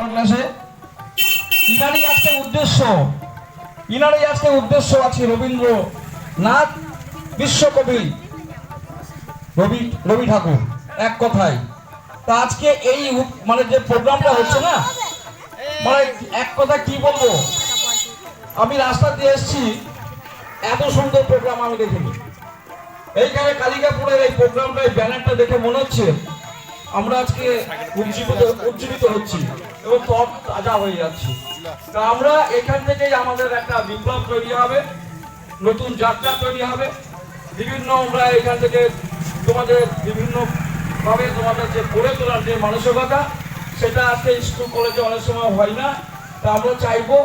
ক্লাসে ইনারই আজকে উদ্দেশ্য আছে রবীন্দ্রনাথ বিশ্বকবি রবি ঠাকুর এক কথায়। তা আজকে এই মানে যে প্রোগ্রামটা হচ্ছে না, মানে এক কথা কি বলবো, আমি রাস্তা দিয়ে এসেছি, এত সুন্দর প্রোগ্রাম আমি দেখিনি। এইখানে কালিকাপুরের এই প্রোগ্রামটা, এই ব্যানারটা দেখে মনে হচ্ছে আমরা আজকে উজ্জীবিত হচ্ছি এবং তর তাজা হয়ে যাচ্ছি। তা আমরা এখান থেকেই আমাদের একটা বিপ্লব তৈরি হবে, নতুন যাত্রা তৈরি হবে। বিভিন্ন আমরা এখান থেকে তোমাদের বিভিন্ন ভাবে তোমাদের যে গড়ে তোলার যে মানসিকতা, সেটা আজকে স্কুল কলেজে অনেক সময় হয় না। তা আমরা চাইবো,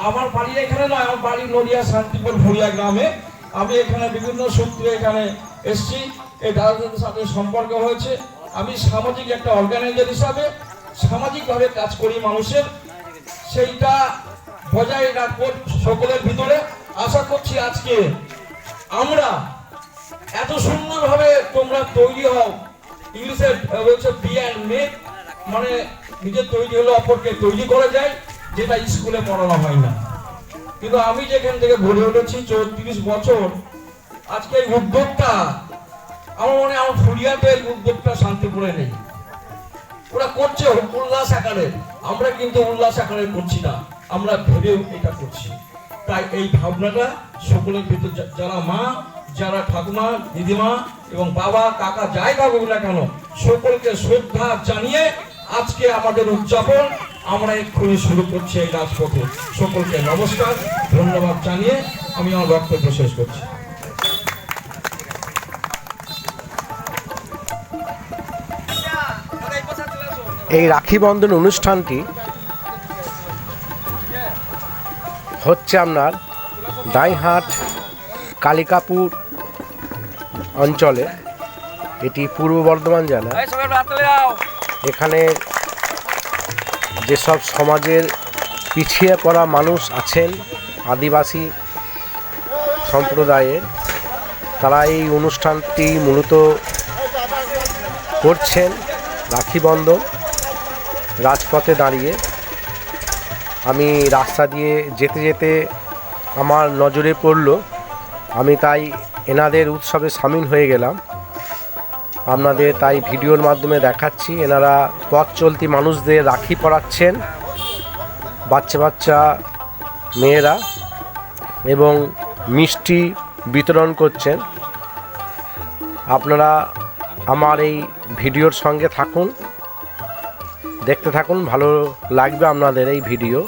আমার বাড়ি এখানে নয়, আমার বাড়ি নদিয়া শান্তিপুর ভুরিয়া গ্রামে। আমি এখানে বিভিন্ন সূত্রে এখানে এসছি, এই দাদাদের সাথে সম্পর্ক হয়েছে। আমি সামাজিক একটা অর্গানাইজার হিসাবে সামাজিকভাবে কাজ করি মানুষের, সেইটা বজায় রাখবো সকলের ভিতরে। আশা করছি আজকে আমরা এত সুন্দরভাবে তোমরা তৈরি হও, ইংলিশে বলছে বি অ্যান্ড মেক, মানে নিজে তৈরি হলে অপরকে তৈরি করা যায়, যেটা স্কুলে পড়ানো হয় না। কিন্তু আমি যেখান থেকে ভরে উঠেছি 34 বছর, আজকে এই উদ্যোগটা আমার মনে হয়, আমার ফুরিয়াতে এই উদ্যোগটা শান্তিপুরে নেই। ওরা করছে উল্লাস আকারে, আমরা কিন্তু উল্লাস আকারে করছি না, আমরা ভেবে এটা করছি। তাই এই ভাবনাটা সকলের ভিতর, যারা মা, যারা ঠাকুমা, দিদিমা এবং বাবা, কাকা, যাই ভাবুক না কেন, সকলকে শ্রদ্ধা জানিয়ে আজকে আমাদের উদযাপন আমরা এক্ষুনি শুরু করছি এই রাজপথে। সকলকে নমস্কার, ধন্যবাদ জানিয়ে আমি আমার বক্তব্য শেষ করছি। এই রাখি বন্ধন অনুষ্ঠানটি হচ্ছে আপনার দাইহাট কালিকাপুর অঞ্চলে, এটি পূর্ব বর্ধমান জেলা। এখানে যেসব সমাজের পিছিয়ে পড়া মানুষ আছেন, আদিবাসী সম্প্রদায়ের, তারা এই অনুষ্ঠানটি মূলত করছেন রাখি বন্ধন রাজপথে দাঁড়িয়ে। আমি রাস্তা দিয়ে যেতে যেতে আমার নজরে পড়ল, আমি তাই এনাদের উৎসবে সামিল হয়ে গেলাম। আপনাদের তাই ভিডিওর মাধ্যমে দেখাচ্ছি, এনারা পথ চলতি মানুষদের রাখি পরাচ্ছেন, বাচ্চা বাচ্চা মেয়েরা, এবং মিষ্টি বিতরণ করছেন। আপনারা আমার এই ভিডিওর সঙ্গে থাকুন, দেখতে থাকুন, ভালো লাগবে আপনাদের এই ভিডিও।